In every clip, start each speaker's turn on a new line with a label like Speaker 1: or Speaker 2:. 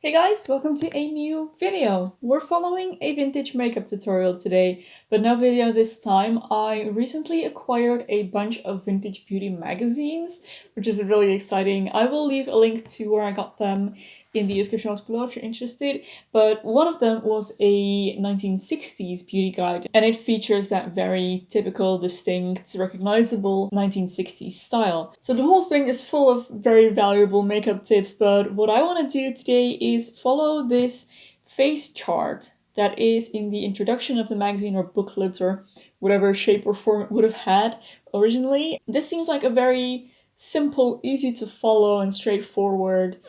Speaker 1: Hey guys, welcome to a new video. We're following a vintage makeup tutorial today, but no video this time. I recently acquired a bunch of vintage beauty magazines, which is really exciting. I will leave a link to where I got them in the description box below if you're interested, but one of them was a 1960s beauty guide, and it features that very typical, distinct, recognizable 1960s style. So the whole thing is full of very valuable makeup tips, but what I want to do today is follow this face chart that is in the introduction of the magazine or booklet or whatever shape or form it would have had originally. This seems like a very simple, easy to follow and straightforward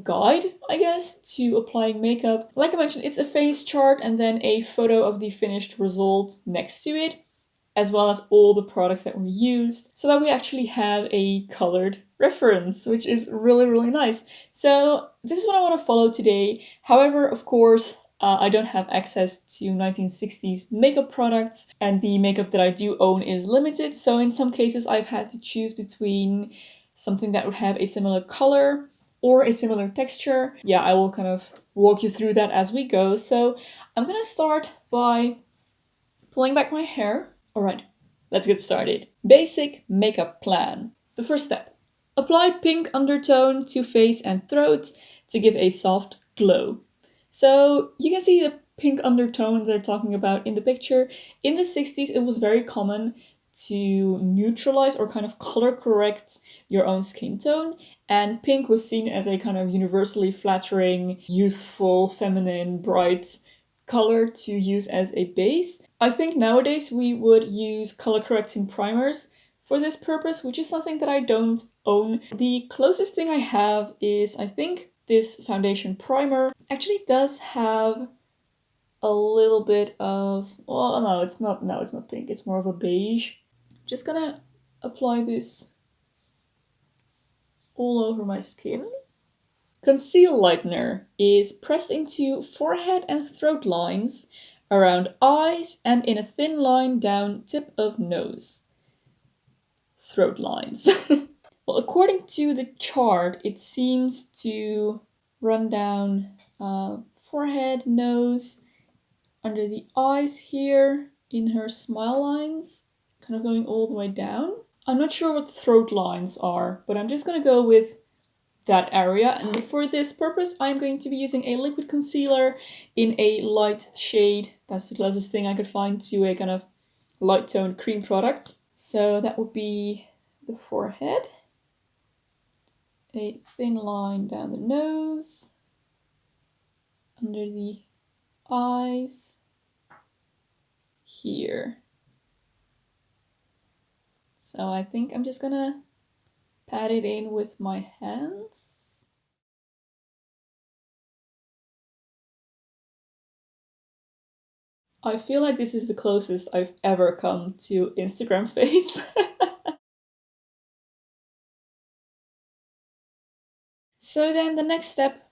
Speaker 1: guide, I guess, to applying makeup. Like I mentioned, it's a face chart and then a photo of the finished result next to it, as well as all the products that were used, so that we actually have a colored reference, which is really nice. So this is what I want to follow today. However, of course, I don't have access to 1960s makeup products, and the makeup that I do own is limited, so in some cases I've had to choose between something that would have a similar color or a similar texture. Yeah, I will kind of walk you through that as we go. So I'm gonna start by pulling back my hair. Alright, let's get started. Basic makeup plan. The first step. Apply pink undertone to face and throat to give a soft glow. So you can see the pink undertone they're talking about in the picture. In the 60s, it was very common to neutralize or kind of color correct your own skin tone, and pink was seen as a kind of universally flattering, youthful, feminine, bright color to use as a base. I think nowadays we would use color correcting primers for this purpose, which is something that I don't own. The closest thing I have is, I think, this foundation primer. Actually does have a little bit of, well, no, it's not pink, it's more of a beige. Just gonna apply this all over my skin. Conceal lightener is pressed into forehead and throat lines, around eyes, and in a thin line down tip of nose. Throat lines. Well, according to the chart, it seems to run down forehead, nose, under the eyes here, in her smile lines, kind of going all the way down. I'm not sure what throat lines are, but I'm just gonna go with that area, and for this purpose I'm going to be using a liquid concealer in a light shade. That's the closest thing I could find to a kind of light toned cream product. So that would be the forehead, a thin line down the nose, under the eyes, here. So I think I'm just gonna pat it in with my hands. I feel like this is the closest I've ever come to Instagram face. So then the next step,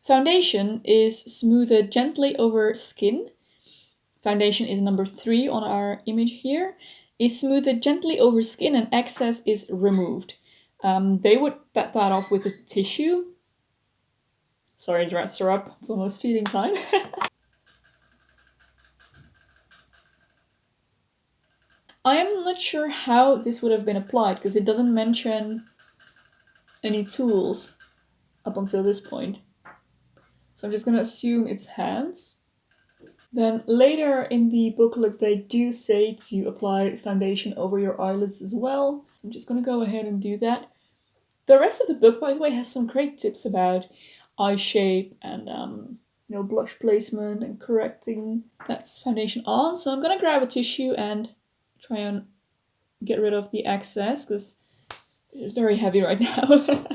Speaker 1: foundation is smoothed gently over skin. Foundation is number 3 on our image here. Is smoothed gently over skin and excess is removed. They would pat that off with a tissue. Sorry, the rats are up. It's almost feeding time. I am not sure how this would have been applied because it doesn't mention any tools up until this point. So I'm just gonna assume it's hands. Then later in the booklet they do say to apply foundation over your eyelids as well. So I'm just gonna go ahead and do that. The rest of the book, by the way, has some great tips about eye shape and blush placement and correcting that foundation on. So I'm gonna grab a tissue and try and get rid of the excess because this is very heavy right now.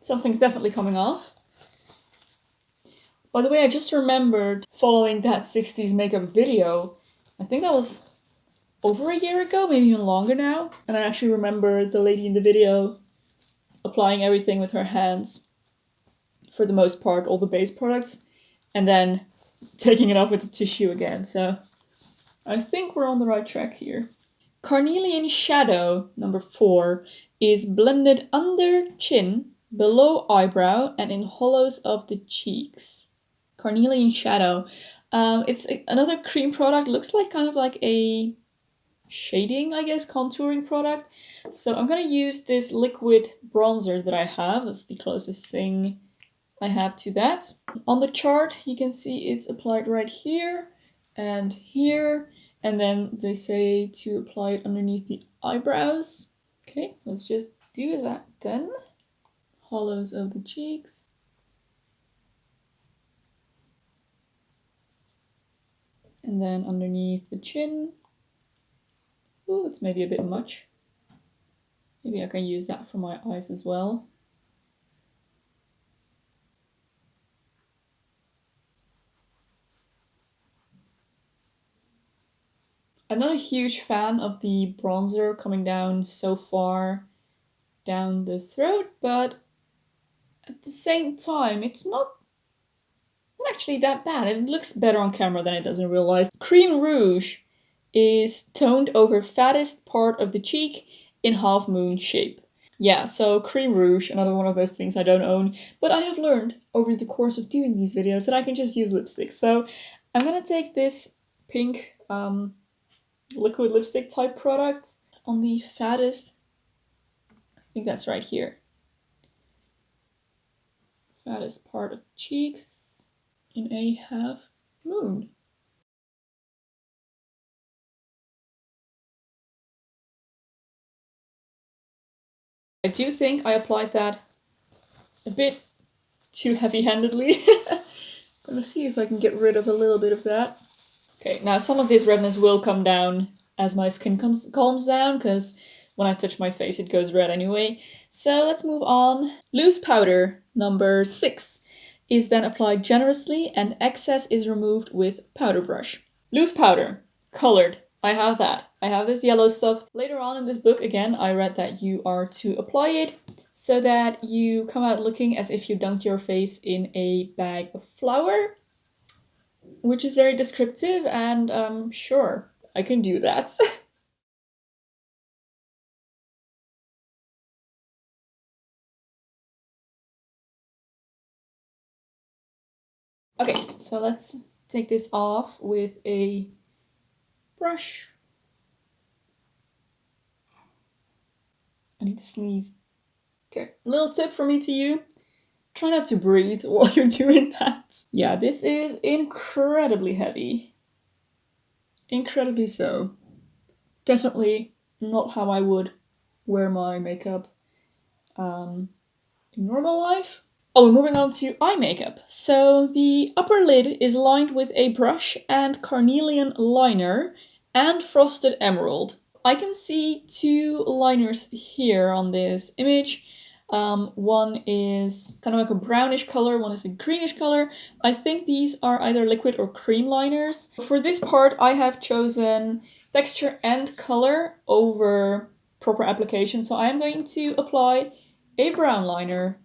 Speaker 1: Something's definitely coming off. By the way, I just remembered following that 60s makeup video. I think that was over a year ago, maybe even longer now. And I actually remember the lady in the video applying everything with her hands, for the most part, all the base products, and then taking it off with the tissue again. So I think we're on the right track here. Carnelian shadow, number 4, is blended under chin, below eyebrow, and in hollows of the cheeks. Carnelian shadow. It's another cream product. Looks like kind of like a shading, I guess, contouring product. So I'm gonna use this liquid bronzer that I have. That's the closest thing I have to that. On the chart, you can see it's applied right here and here. And then they say to apply it underneath the eyebrows. Okay, let's just do that then. Hollows of the cheeks. And then underneath the chin. Ooh, that's maybe a bit much. Maybe I can use that for my eyes as well. I'm not a huge fan of the bronzer coming down so far down the throat, but at the same time, it's not actually that bad. It looks better on camera than it does in real life. Cream rouge is toned over fattest part of the cheek in half moon shape. Yeah, so cream rouge, another one of those things I don't own, but I have learned over the course of doing these videos that I can just use lipstick. So I'm gonna take this pink liquid lipstick type product on the fattest, I think that's right here, fattest part of the cheeks in a half moon. I do think I applied that a bit too heavy-handedly. I'm gonna see if I can get rid of a little bit of that. Okay, now some of this redness will come down as my skin calms down, because when I touch my face it goes red anyway. So let's move on. Loose powder, number 6, is then applied generously and excess is removed with powder brush. Loose powder, colored. I have that. I have this yellow stuff. Later on in this book, again, I read that you are to apply it so that you come out looking as if you dunked your face in a bag of flour, which is very descriptive, and sure, I can do that. Okay, so let's take this off with a brush. I need to sneeze. Okay, little tip from me to you. Try not to breathe while you're doing that. Yeah, this is incredibly heavy. Incredibly so. Definitely not how I would wear my makeup in normal life. Oh, we're moving on to eye makeup. So the upper lid is lined with a brush and carnelian liner and frosted emerald. I can see 2 liners here on this image. One is kind of like a brownish color, one is a greenish color. I think these are either liquid or cream liners. For this part, I have chosen texture and color over proper application. So I am going to apply a brown liner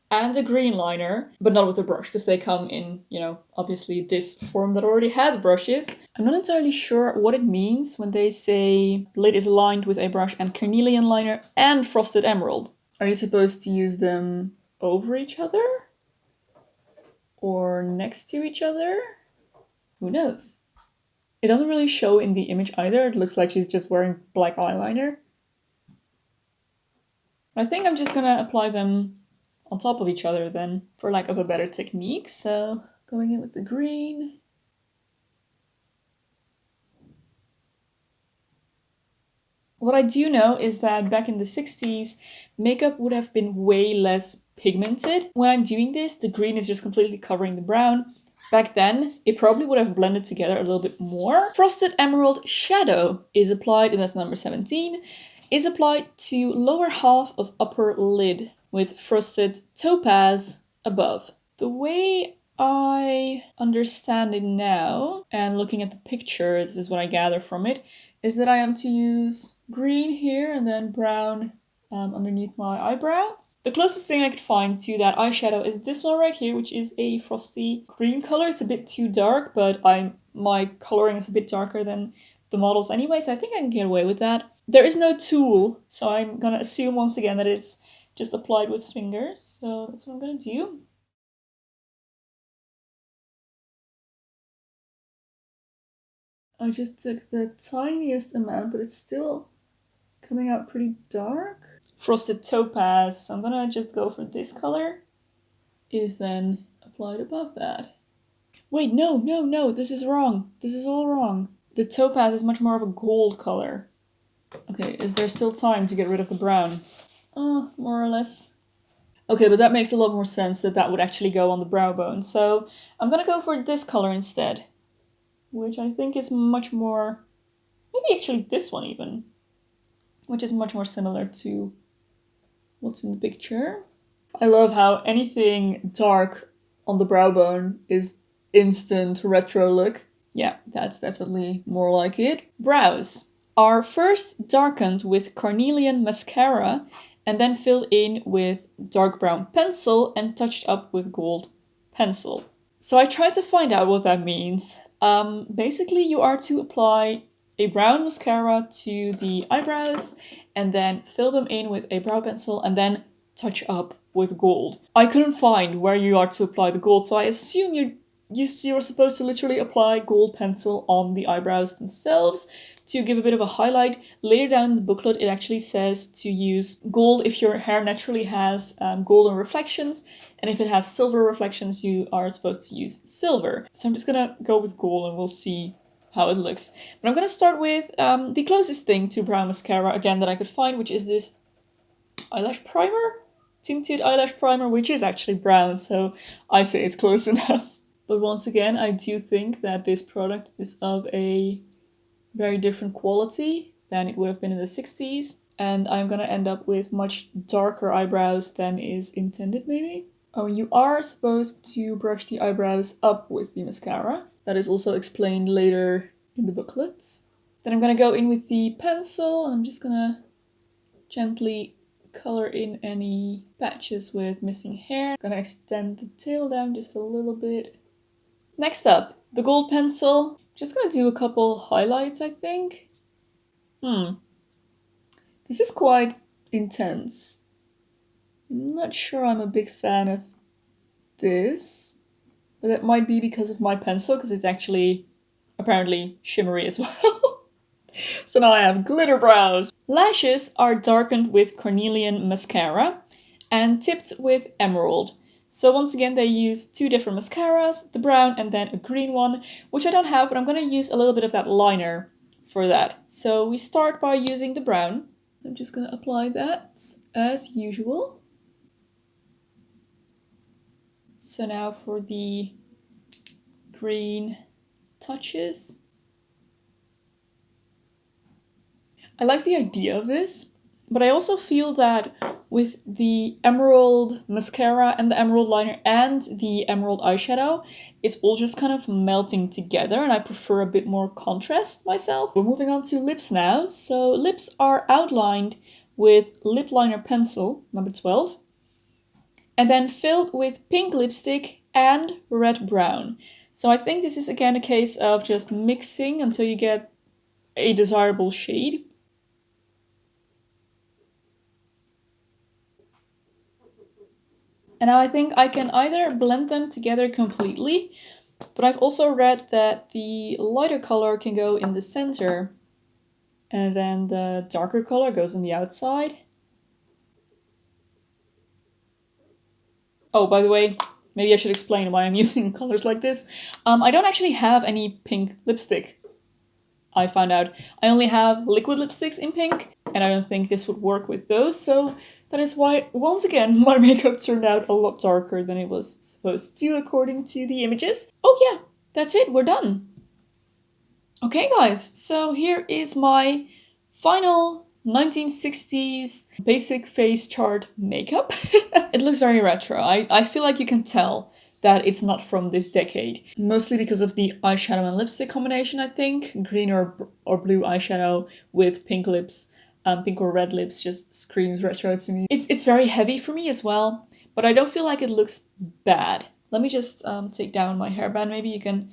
Speaker 1: and a green liner, but not with a brush, because they come in, you know, obviously this form that already has brushes. I'm not entirely sure what it means when they say lid is lined with a brush and carnelian liner and frosted emerald. Are you supposed to use them over each other? Or next to each other? Who knows? It doesn't really show in the image either. It looks like she's just wearing black eyeliner. I think I'm just gonna apply them on top of each other then, for lack of a better technique. So going in with the green. What I do know is that back in the 60s, makeup would have been way less pigmented. When I'm doing this, the green is just completely covering the brown. Back then, it probably would have blended together a little bit more. Frosted Emerald Shadow is applied, and that's number 17, is applied to lower half of upper lid with frosted topaz above. The way I understand it now, and looking at the picture, this is what I gather from it, is that I am to use green here and then brown underneath my eyebrow. The closest thing I could find to that eyeshadow is this one right here, which is a frosty green color. It's a bit too dark, but my coloring is a bit darker than the models anyway, so I think I can get away with that. There is no tool, so I'm gonna assume once again that it's just applied with fingers. So that's what I'm gonna do. I just took the tiniest amount, but it's still coming out pretty dark. Frosted topaz, so I'm gonna just go for this color, is then applied above that. Wait, no, this is wrong. This is all wrong. The topaz is much more of a gold color. Okay, is there still time to get rid of the brown? More or less. Okay, but that makes a lot more sense that that would actually go on the brow bone. So I'm gonna go for this color instead, which I think is much more, maybe actually this one even, which is much more similar to what's in the picture. I love how anything dark on the brow bone is instant retro look. Yeah, that's definitely more like it. Brows are first darkened with carnelian mascara and then filled in with dark brown pencil and touched up with gold pencil. So I tried to find out what that means. Basically, you are to apply a brown mascara to the eyebrows and then fill them in with a brow pencil and then touch up with gold. I couldn't find where you are to apply the gold, so I assume you're supposed to literally apply gold pencil on the eyebrows themselves to give a bit of a highlight. Later down in the booklet, it actually says to use gold if your hair naturally has golden reflections, and if it has silver reflections, you are supposed to use silver. So I'm just gonna go with gold and we'll see how it looks. But I'm gonna start with the closest thing to brown mascara, again, that I could find, which is this eyelash primer? Tinted eyelash primer, which is actually brown, so I say it's close enough. But once again, I do think that this product is of a very different quality than it would have been in the 60s, and I'm gonna end up with much darker eyebrows than is intended, maybe. Oh, you are supposed to brush the eyebrows up with the mascara. That is also explained later in the booklets. Then I'm gonna go in with the pencil, and I'm just gonna gently color in any patches with missing hair. I'm gonna extend the tail down just a little bit. Next up, the gold pencil. Just gonna do a couple highlights, I think. This is quite intense. I'm not sure I'm a big fan of this, but that might be because of my pencil, because it's actually apparently shimmery as well. So now I have glitter brows. Lashes are darkened with carnelian mascara and tipped with emerald. So once again, they use two different mascaras, the brown and then a green one, which I don't have, but I'm going to use a little bit of that liner for that. So we start by using the brown. I'm just going to apply that as usual. So now for the green touches. I like the idea of this, but I also feel that with the emerald mascara and the emerald liner and the emerald eyeshadow, it's all just kind of melting together, and I prefer a bit more contrast myself. We're moving on to lips now. So lips are outlined with lip liner pencil, number 12, and then filled with pink lipstick and red brown. So I think this is again a case of just mixing until you get a desirable shade. And now I think I can either blend them together completely, but I've also read that the lighter color can go in the center and then the darker color goes on the outside. Oh, by the way, maybe I should explain why I'm using colors like this. I don't actually have any pink lipstick, I found out. I only have liquid lipsticks in pink, and I don't think this would work with those, so that is why, once again, my makeup turned out a lot darker than it was supposed to, according to the images. Oh yeah, that's it, we're done. Okay guys, so here is my final 1960s basic face chart makeup. It looks very retro. I feel like you can tell that it's not from this decade. Mostly because of the eyeshadow and lipstick combination, I think. Green or blue eyeshadow with pink lips. Pink or red lips just screams retro to me. It's very heavy for me as well, but I don't feel like it looks bad. Let me just take down my hairband. Maybe you can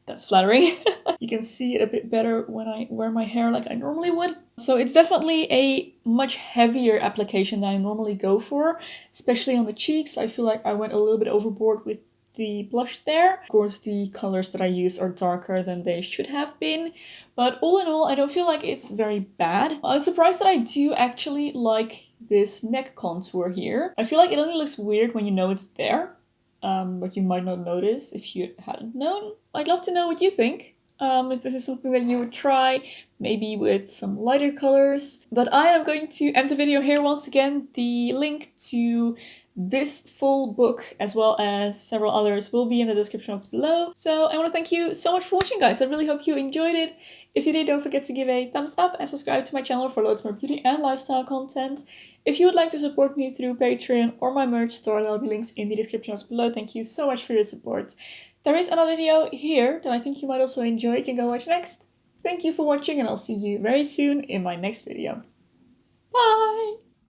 Speaker 1: That's flattering. You can see it a bit better when I wear my hair like I normally would. So it's definitely a much heavier application than I normally go for, especially on the cheeks. I feel like I went a little bit overboard with the blush there. Of course, the colors that I use are darker than they should have been, but all in all, I don't feel like it's very bad. I was surprised that I do actually like this neck contour here. I feel like it only looks weird when you know it's there. But you might not notice if you hadn't known. I'd love to know what you think. If this is something that you would try, maybe with some lighter colors. But I am going to end the video here once again. The link to this full book, as well as several others, will be in the description box below. So I want to thank you so much for watching, guys. I really hope you enjoyed it. If you did, don't forget to give a thumbs up and subscribe to my channel for loads more beauty and lifestyle content. If you would like to support me through Patreon or my merch store, there'll be links in the description box below. Thank you so much for your support. There is another video here that I think you might also enjoy. You can go watch next. Thank you for watching, and I'll see you very soon in my next video. Bye!